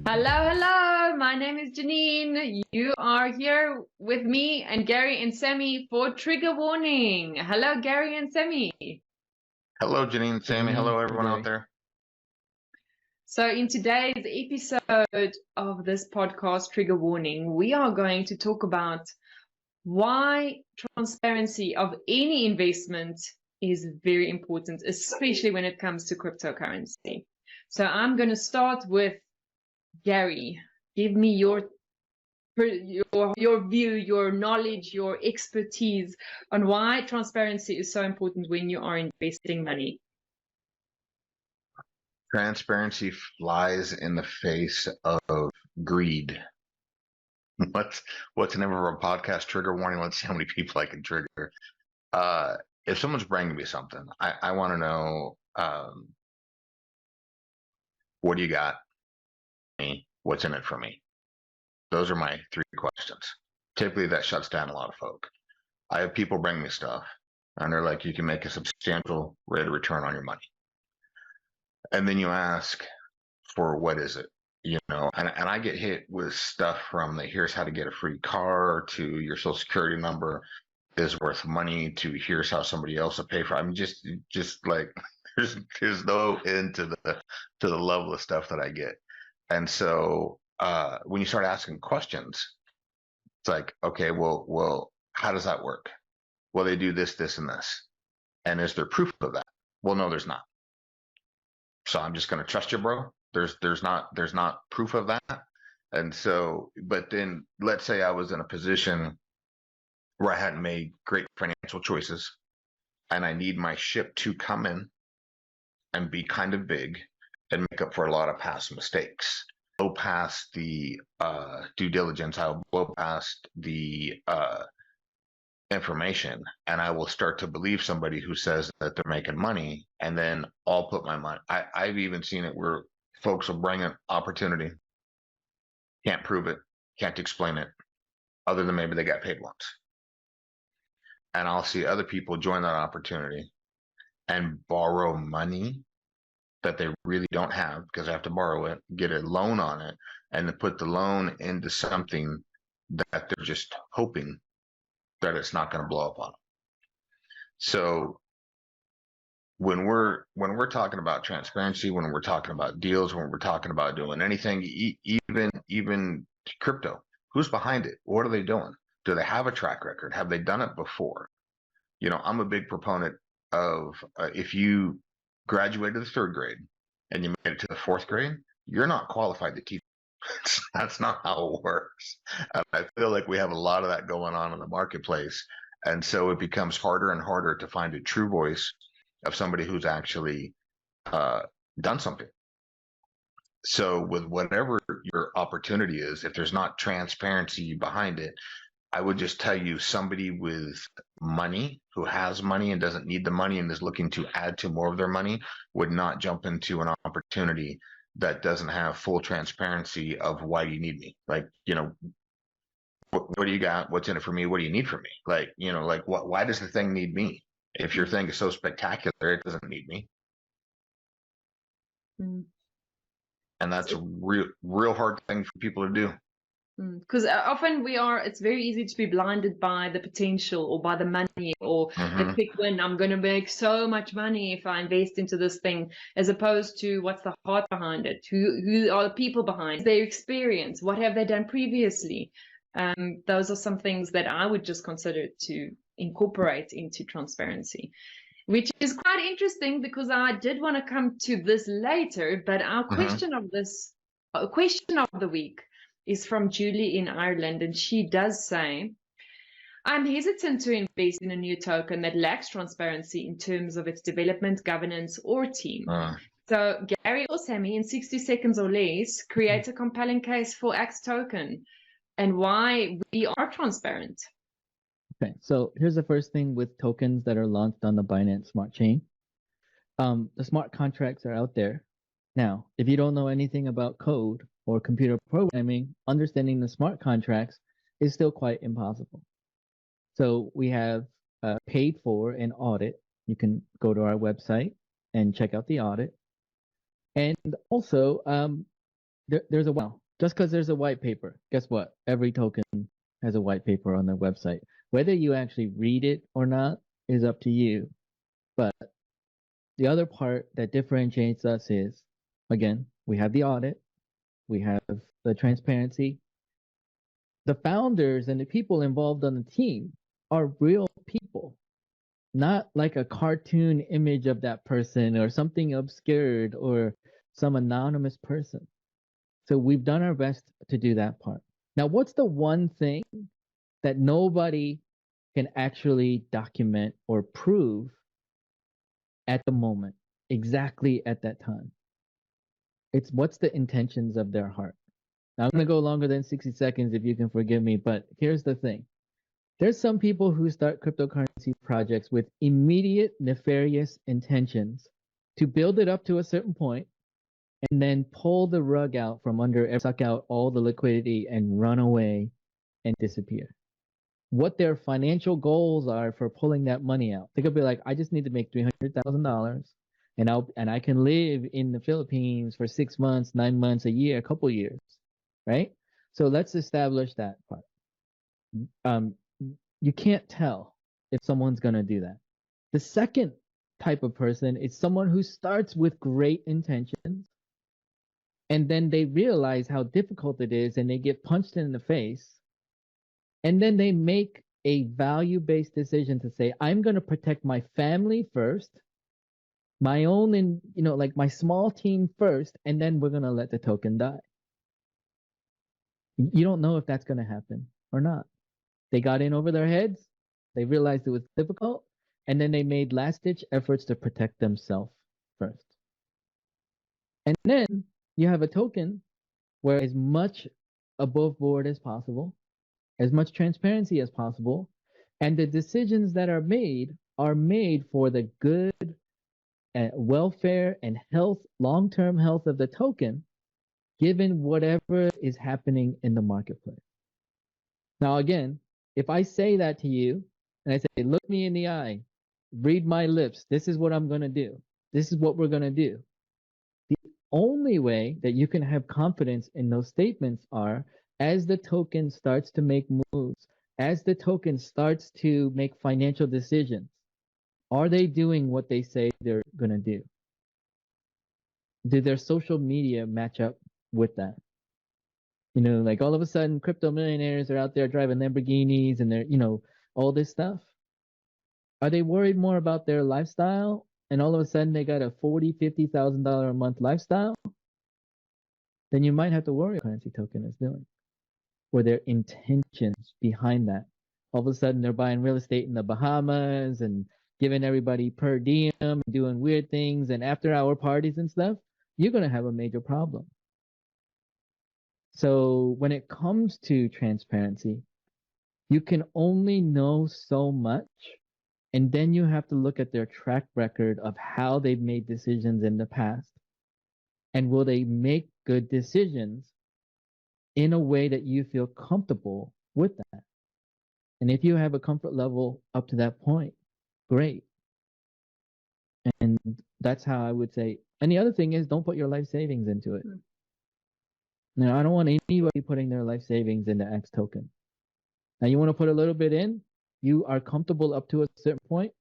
Hello, hello. My name is Janine. You are here with me and Gary and Sammy for trigger warning. Hello, Gary and Sammy. Hello, Janine, Sammy. Hello, everyone out there. So in today's episode of this podcast, Trigger Warning, we are going to talk about why transparency of any investment is very important, especially when it comes to cryptocurrency. So I'm going to start with Gary. Give me your view, your knowledge, your expertise on why transparency is so important when you are investing money. Transparency flies in the face of greed. What's the name of our podcast? Trigger warning. Let's see how many people I can trigger. If someone's bringing me something, I want to know, what do you got? What's in it for me? Those are my three questions. Typically, that shuts down a lot of folk. I have people bring me stuff, and they're like, you can make a substantial rate of return on your money. And then you ask for what is it, and I get hit with stuff from here's how to get a free car to your social security number is worth money to here's how somebody else will pay for it. I mean, just like there's no end to the level of stuff that I get. And so when you start asking questions, it's like, okay, well, how does that work? Well, they do this, this, and this. And is there proof of that? Well, no, there's not. So I'm just going to trust you, bro. There's not proof of that. And so, but then let's say I was in a position where I hadn't made great financial choices and I need my ship to come in and be kind of big and make up for a lot of past mistakes. Blow past the due diligence. I'll blow past the information, and I will start to believe somebody who says that they're making money, and then I'll put my money. I've even seen it where folks will bring an opportunity, can't prove it, can't explain it, other than maybe they got paid once. And I'll see other people join that opportunity and borrow money that they really don't have because they have to borrow it, get a loan on it, and then put the loan into something that they're just hoping that it's not going to blow up on them. So when we're talking about transparency, when we're talking about deals, when we're talking about doing anything, even crypto, who's behind it? What are they doing? Do they have a track record? Have they done it before? I'm a big proponent of if you graduated the third grade and you made it to the fourth grade, you're not qualified to teach. That's not how it works. And I feel like we have a lot of that going on in the marketplace. And so it becomes harder and harder to find a true voice of somebody who's actually done something. So with whatever your opportunity is, if there's not transparency behind it, I would just tell you somebody with money who has money and doesn't need the money and is looking to add to more of their money would not jump into an opportunity that doesn't have full transparency of why you need me. Like, what do you got? What's in it for me? What do you need from me? Like, why does the thing need me? If your thing is so spectacular, it doesn't need me. Mm. And that's a real hard thing for people to do. Because often it's very easy to be blinded by the potential or by the money or the quick win. I'm going to make so much money if I invest into this thing, as opposed to what's the heart behind it? Who are the people behind it? Their experience? What have they done previously? Those are some things that I would just consider to incorporate into transparency, which is quite interesting because I did want to come to this later, but our question of the week is from Julie in Ireland, and she does say, I'm hesitant to invest in a new token that lacks transparency in terms of its development, governance, or team. So Gary or Sammy, in 60 seconds or less, create a compelling case for X token and why we are transparent. Okay, so here's the first thing with tokens that are launched on the Binance Smart Chain. The smart contracts are out there. Now, if you don't know anything about code or computer programming, understanding the smart contracts is still quite impossible. So we have paid for an audit. You can go to our website and check out the audit. And also, there's a wow. Just because there's a white paper, guess what? Every token has a white paper on their website. Whether you actually read it or not is up to you. But the other part that differentiates us is, again, we have the audit, we have the transparency. The founders and the people involved on the team are real people, not like a cartoon image of that person or something obscured or some anonymous person. So we've done our best to do that part. Now, what's the one thing that nobody can actually document or prove at the moment, exactly at that time? It's what's the intentions of their heart. Now, I'm going to go longer than 60 seconds if you can forgive me, but here's the thing. There's some people who start cryptocurrency projects with immediate nefarious intentions to build it up to a certain point and then pull the rug out from under, suck out all the liquidity and run away and disappear. What their financial goals are for pulling that money out. They could be like, I just need to make $300,000 and I can live in the Philippines for 6 months, 9 months, a year, a couple years, right? So let's establish that part. You can't tell if someone's going to do that. The second type of person is someone who starts with great intentions and then they realize how difficult it is and they get punched in the face. And then they make a value-based decision to say, I'm going to protect my family first, my own, and like my small team first, and then we're going to let the token die. You don't know if that's going to happen or not. They got in over their heads. They realized it was difficult. And then they made last-ditch efforts to protect themselves first. And then you have a token where as much above board as possible, as much transparency as possible, and the decisions that are made for the good and welfare and health, long-term health of the token, given whatever is happening in the marketplace. Now, again, if I say that to you and I say, look me in the eye, read my lips, this is what I'm going to do. This is what we're going to do. The only way that you can have confidence in those statements are as the token starts to make moves, as the token starts to make financial decisions, are they doing what they say they're going to do? Do their social media match up with that? Like all of a sudden crypto millionaires are out there driving Lamborghinis and they're, all this stuff. Are they worried more about their lifestyle and all of a sudden they got a $40,000, $50,000 a month lifestyle? Then you might have to worry what currency token is doing, or their intentions behind that. All of a sudden they're buying real estate in the Bahamas and giving everybody per diem and doing weird things and after hour parties and stuff. You're going to have a major problem. So when it comes to transparency, you can only know so much, and then you have to look at their track record of how they've made decisions in the past. And will they make good decisions in a way that you feel comfortable with that? And if you have a comfort level up to that point, great. And that's how I would say. And the other thing is, don't put your life savings into it. Now, I don't want anybody putting their life savings into X token. Now, you want to put a little bit in, you are comfortable up to a certain point,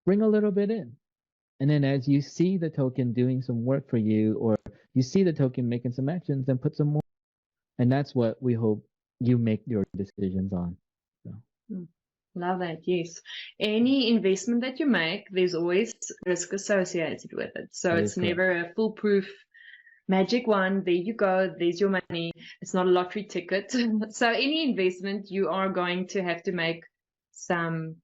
bring a little bit in. And then as you see the token doing some work for you, or you see the token making some actions, then put some more. And that's what we hope you make your decisions on. So. Love that. Yes. Any investment that you make, there's always risk associated with it. So it's never a foolproof magic one. There you go. There's your money. It's not a lottery ticket. So any investment, you are going to have to make some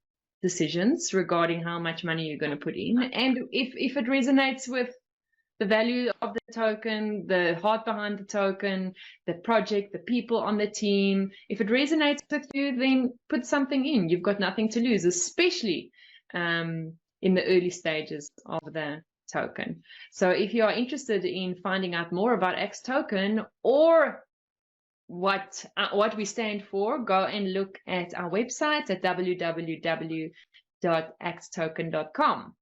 decisions regarding how much money you're going to put in. And if it resonates with the value of the token, the heart behind the token, the project, the people on the team, if it resonates with you, then put something in. You've got nothing to lose, especially in the early stages of the token. So if you are interested in finding out more about X token or what we stand for, go and look at our website at www.xtoken.com.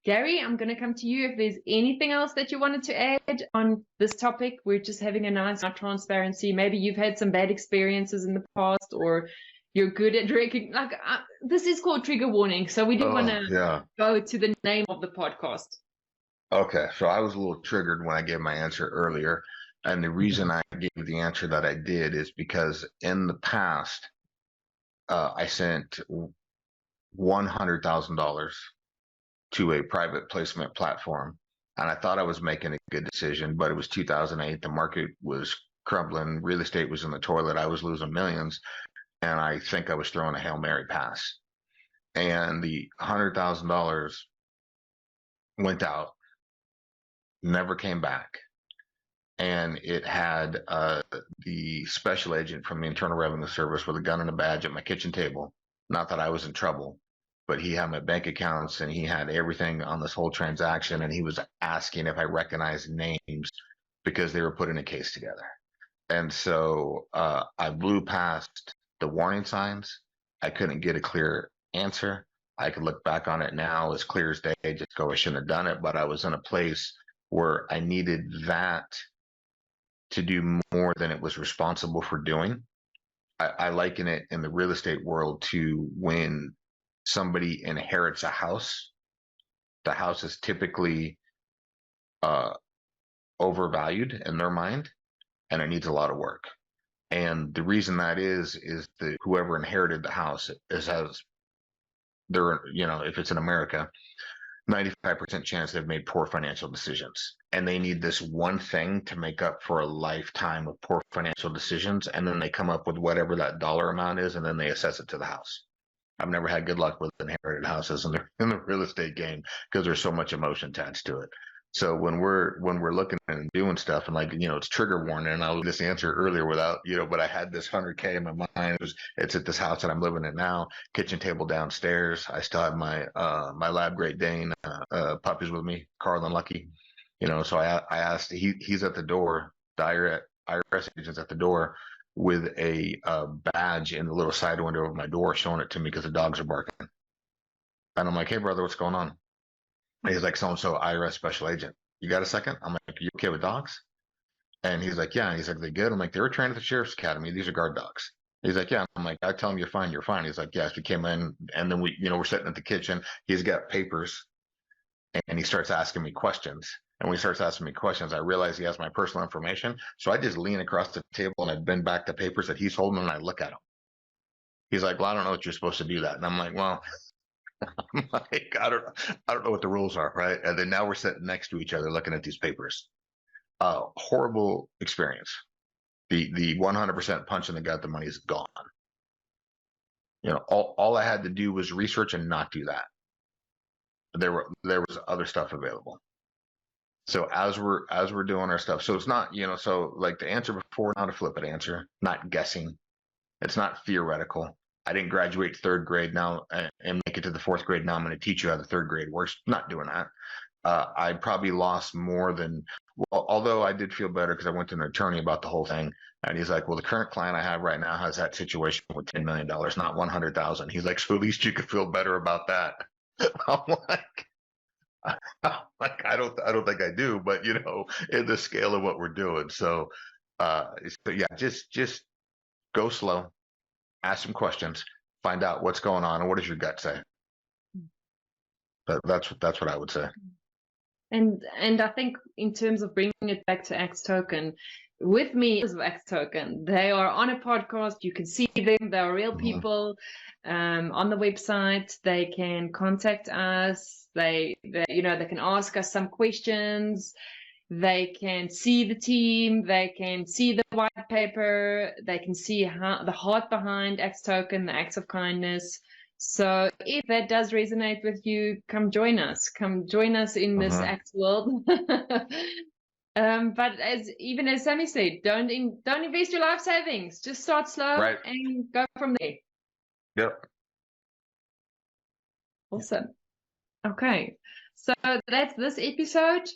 Gary, I'm going to come to you if there's anything else that you wanted to add on this topic. We're just having a nice transparency. Maybe you've had some bad experiences in the past, or you're good at drinking. This is called trigger warning. So we do want to go to the name of the podcast. Okay. So I was a little triggered when I gave my answer earlier. And the reason I gave the answer that I did is because in the past, I sent $100,000 to a private placement platform. And I thought I was making a good decision, but it was 2008. The market was crumbling. Real estate was in the toilet. I was losing millions. And I think I was throwing a Hail Mary pass. And the $100,000 went out, never came back. And it had the special agent from the Internal Revenue Service with a gun and a badge at my kitchen table. Not that I was in trouble, but he had my bank accounts and he had everything on this whole transaction. And he was asking if I recognized names because they were putting a case together. And so I blew past the warning signs. I couldn't get a clear answer. I could look back on it now as clear as day, just go, I shouldn't have done it. But I was in a place where I needed that to do more than it was responsible for doing. I liken it in the real estate world to when somebody inherits a house. The house is typically overvalued in their mind, and it needs a lot of work. And the reason that is that whoever inherited the house has they're, if it's in America, 95% chance they've made poor financial decisions. And they need this one thing to make up for a lifetime of poor financial decisions. And then they come up with whatever that dollar amount is, and then they assess it to the house. I've never had good luck with inherited houses in the real estate game because there's so much emotion attached to it. So when we're looking and doing stuff and it's trigger warning, and I'll just answer earlier without, but I had this 100K in my mind. It's at this house that I'm living in now, kitchen table downstairs. I still have my lab Great Dane puppies with me, Carl and Lucky, so I asked, he's at the door, the IRS agent's at the door with a badge in the little side window of my door showing it to me because the dogs are barking. And I'm like, hey brother, what's going on? And he's like, so-and-so IRS special agent. You got a second? I'm like, you okay with dogs? And he's like, yeah. And he's like, they good? I'm like, they were trained at the Sheriff's Academy. These are guard dogs. He's like, yeah. I'm like, I tell him you're fine. You're fine. He's like, yes. We came in and then we're sitting at the kitchen. He's got papers and he starts asking me questions. And when he starts asking me questions, I realize he has my personal information. So I just lean across the table and I bend back the papers that he's holding and I look at him. He's like, well, I don't know what you're supposed to do that. And I'm like, well, I'm like, I don't know what the rules are, right? And then now we're sitting next to each other looking at these papers. Horrible experience. The 100% punch in the gut, the money is gone. All I had to do was research and not do that. There was other stuff available. So as we're doing our stuff, so it's not, so like the answer before, not a flippant answer, not guessing. It's not theoretical. I didn't graduate third grade now and make it to the fourth grade. Now I'm going to teach you how the third grade works. Not doing that. I probably lost more than, although I did feel better because I went to an attorney about the whole thing. And he's like, well, the current client I have right now has that situation with $10 million, not 100,000. He's like, so at least you could feel better about that. I'm like, I don't think I do, but in the scale of what we're doing. So yeah, just go slow. Ask some questions, find out what's going on, and what does your gut say? That's what I would say. And I think in terms of bringing it back to X-Token, with me is X-Token. They are on a podcast. You can see them. They are real people. On the website, they can contact us. They can ask us some questions. They can see the team, they can see the white paper, they can see the heart behind X-Token, the acts of kindness. So if that does resonate with you, come join us. Come join us in this X world. But as Sammy said, don't invest your life savings. Just start slow and go from there. Yep. Awesome. Okay. So that's this episode.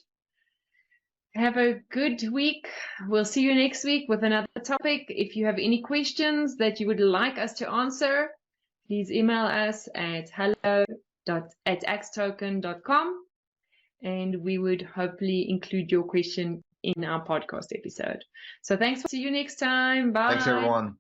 Have a good week. We'll see you next week with another topic. If you have any questions that you would like us to answer, please email us at hello@xtoken.com. and we would hopefully include your question in our podcast episode. So thanks. See you next time. Bye. Thanks, everyone.